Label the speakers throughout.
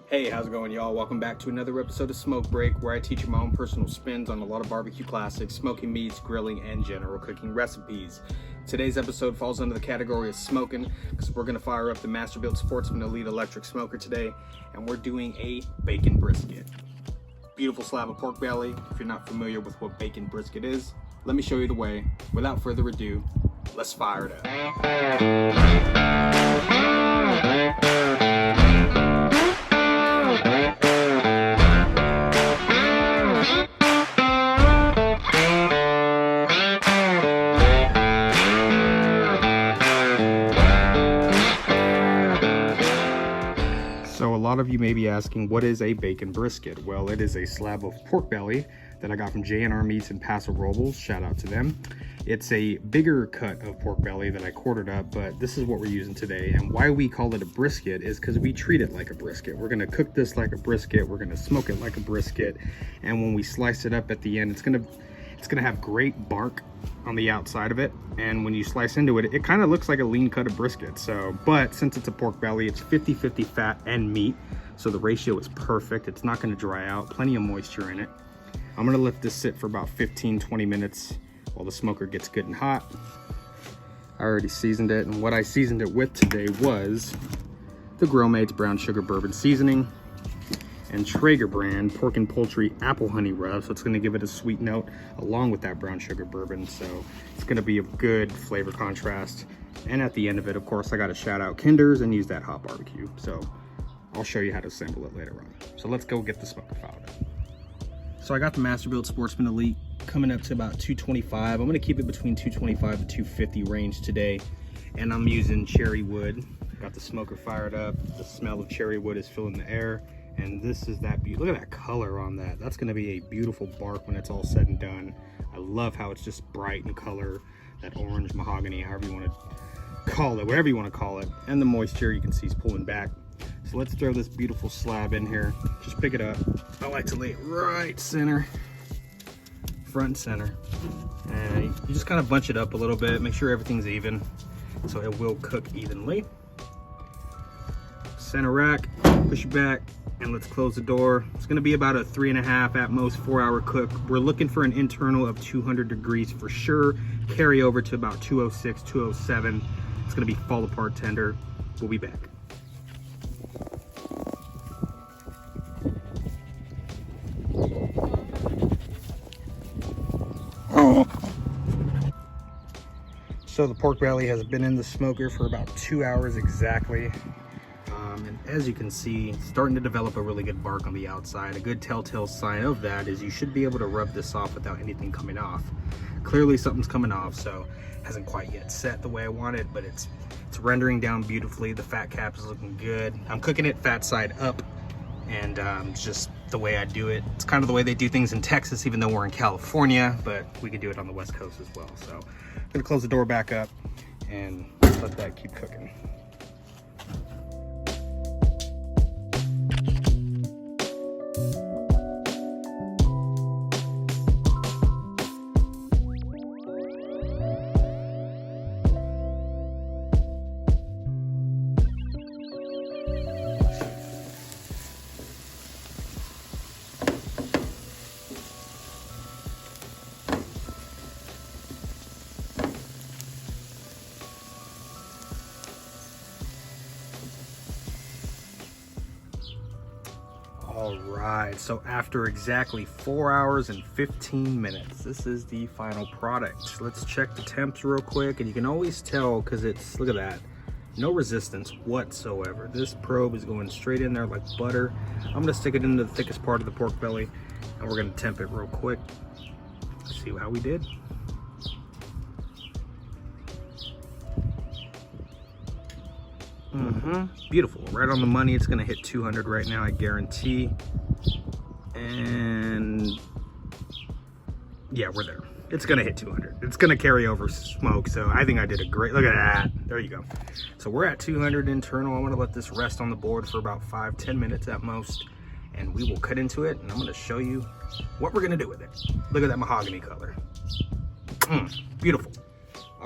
Speaker 1: Hey, how's it going, y'all? Welcome back to another episode of Smoke Break, where I teach you my own personal spins on a lot of barbecue classics, smoking meats, grilling, and general cooking recipes. Today's episode falls under the category of smoking, because we're going to fire up the Masterbuilt Sportsman Elite Electric Smoker today, and we're doing a bacon brisket. Beautiful slab of pork belly. If you're not familiar with what bacon brisket is, let me show you the way. Without further ado, let's fire it up. So a lot of you may be asking, what is a bacon brisket? Well, it is a slab of pork belly that I got from J&R Meats in Paso Robles. Shout out to them. It's a bigger cut of pork belly that I quartered up, but this is what we're using today. And why we call it a brisket is because we treat it like a brisket. We're gonna cook this like a brisket. We're gonna smoke it like a brisket. And when we slice it up at the end, it's gonna have great bark on the outside of it, and when you slice into it, it kind of looks like a lean cut of brisket. So, but since it's a pork belly, it's 50-50 fat and meat, so the ratio is perfect. It's not going to dry out, plenty of moisture in it. I'm going to let this sit for about 15-20 minutes while the smoker gets good and hot. I already seasoned it, and what I seasoned it with today was the Grill Mates brown sugar bourbon seasoning and Traeger brand pork and poultry apple honey rub, so it's going to give it a sweet note along with that brown sugar bourbon, so it's going to be a good flavor contrast. And at the end of it, of course, I got to shout out Kinder's and use that hot barbecue, so I'll show you how to assemble it later on. So let's go get the smoker fired up. So I got the Masterbuilt Sportsman Elite coming up to about 225. I'm going to keep it between 225 to 250 range today, and I'm using cherry wood. Got the smoker fired up. The smell of cherry wood is filling the air. And this is that beauty. Look at that color on that. That's going to be a beautiful bark when it's all said and done. I love how it's just bright in color, that orange mahogany, however you want to call it, whatever you want to call it. And the moisture you can see is pulling back. So let's throw this beautiful slab in here. Just pick it up. I like to lay it right center, front and center. And you just kind of bunch it up a little bit. Make sure everything's even so it will cook evenly. Center rack, push it back. And let's close the door. It's going to be about a 3.5 at most 4-hour cook. We're looking for an internal of 200 degrees for sure. Carry over to about 206, 207. It's going to be fall apart tender. We'll be back. So the pork belly has been in the smoker for about 2 hours exactly. And as you can see, it's starting to develop a really good bark on the outside. A good telltale sign of that is you should be able to rub this off without anything coming off. Clearly something's coming off, so it hasn't quite yet set the way I want it, but it's rendering down beautifully. The fat cap is looking good. I'm cooking it fat side up, and it's just the way I do it. It's kind of the way they do things in Texas, even though we're in California, but we can do it on the West Coast as well. So I'm gonna close the door back up and let that keep cooking. All right, so after exactly 4 hours and 15 minutes, this is the final product. Let's check the temps real quick, and you can always tell because it's, look at that, no resistance whatsoever. This probe is going straight in there like butter. I'm gonna stick it into the thickest part of the pork belly, and we're gonna temp it real quick. Let's see how we did. Beautiful, right on the money. It's gonna hit 200 right now, I guarantee. And yeah, we're there. It's gonna hit 200. It's gonna carry over smoke, so I think I did a great, look at that. There you go. So we're at 200 internal. I'm gonna let this rest on the board for about 5-10 minutes at most, and we will cut into it, and I'm gonna show you what we're gonna do with it. Look at that mahogany color. Beautiful.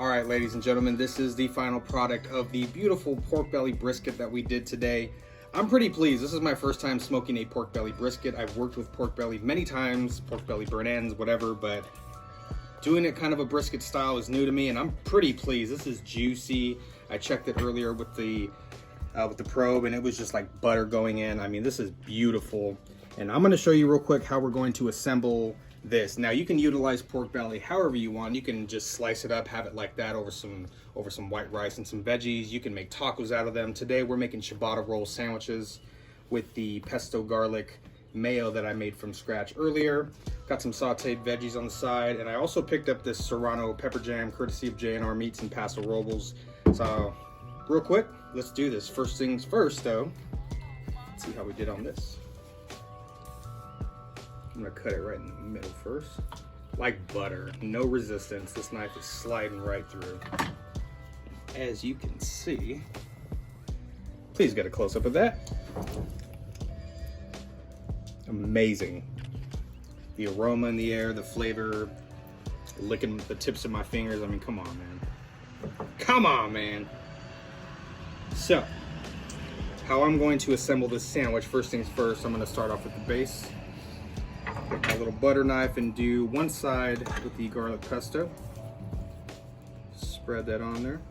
Speaker 1: All right, ladies and gentlemen, this is the final product of the beautiful pork belly brisket that we did today. I'm pretty pleased. This is my first time smoking a pork belly brisket. I've worked with pork belly many times, pork belly burnt ends, whatever, but doing it kind of a brisket style is new to me, and I'm pretty pleased. This is juicy. I checked it earlier with the probe, and it was just like butter going in. I mean, this is beautiful. And I'm gonna show you real quick how we're going to assemble this. Now, you can utilize pork belly however you want. You can just slice it up, have it like that over some white rice and some veggies. You can make tacos out of them. Today, we're making ciabatta roll sandwiches with the pesto garlic mayo that I made from scratch earlier. Got some sauteed veggies on the side, and I also picked up this Serrano pepper jam courtesy of J&R Meats and Paso Robles. So, real quick, let's do this. First things first, though. Let's see how we did on this. I'm gonna cut it right in the middle first. Like butter, no resistance. This knife is sliding right through. As you can see, please get a close-up of that. Amazing. The aroma in the air, the flavor, licking the tips of my fingers. I mean, come on, man. Come on, man. So, how I'm going to assemble this sandwich, first things first, I'm gonna start off with the base. Take my little butter knife and do one side with the garlic pesto. Spread that on there.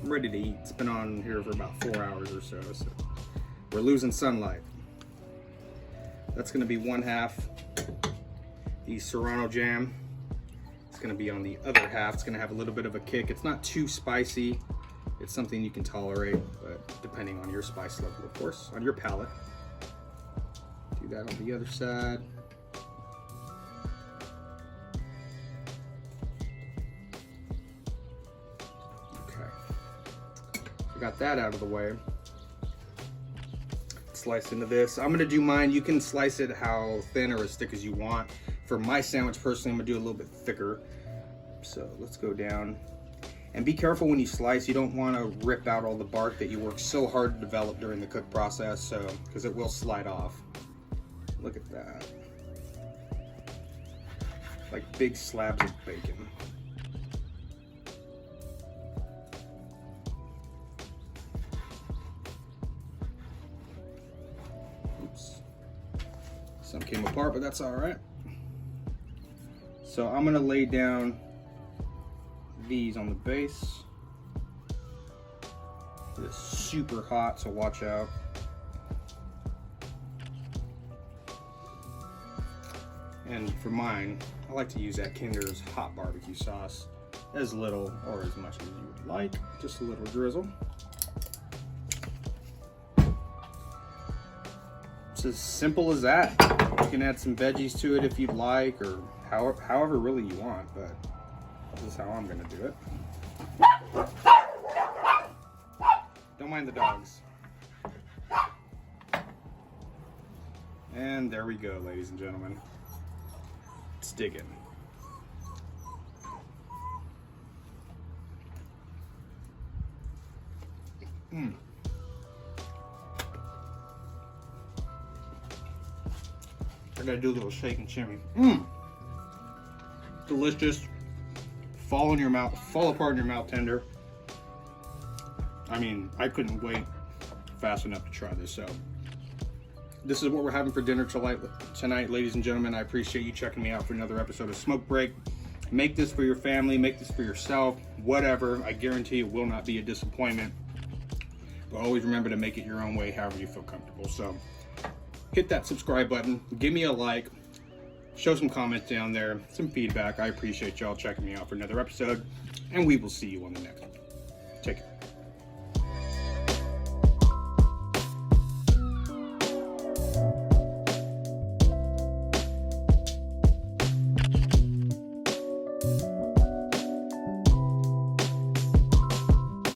Speaker 1: I'm ready to eat. It's been on here for about 4 hours or so, so we're losing sunlight. That's gonna be one half. The Serrano jam, it's gonna be on the other half. It's gonna have a little bit of a kick. It's not too spicy. It's something you can tolerate, but depending on your spice level, of course, on your palate. Do that on the other side. Okay, so got that out of the way. Slice into this. I'm gonna do mine. You can slice it how thin or as thick as you want. For my sandwich, personally, I'm gonna do a little bit thicker. So let's go down. And be careful when you slice. You don't want to rip out all the bark that you work so hard to develop during the cook process, so because it will slide off. Look at that. Like big slabs of bacon. Oops. Some came apart, but that's all right. So I'm gonna lay down these on the base. It's super hot, so watch out. And for mine, I like to use that Kinder's hot barbecue sauce. As little or as much as you would like. Just a little drizzle. It's as simple as that. You can add some veggies to it if you'd like, or however really you want, but this is how I'm gonna do it. Don't mind the dogs. And there we go, ladies and gentlemen. Let's dig in. I gotta do a little shake and shimmy. Delicious. Fall apart in your mouth tender. I mean, I couldn't wait fast enough to try this. So this is what we're having for dinner tonight, ladies and gentlemen. I appreciate you checking me out for another episode of Smoke Break. Make this for your family, make this for yourself, whatever. I guarantee it will not be a disappointment. But always remember to make it your own way, however you feel comfortable. So hit that subscribe button, give me a like, show some comments down there, some feedback. I appreciate y'all checking me out for another episode, and we will see you on the next one.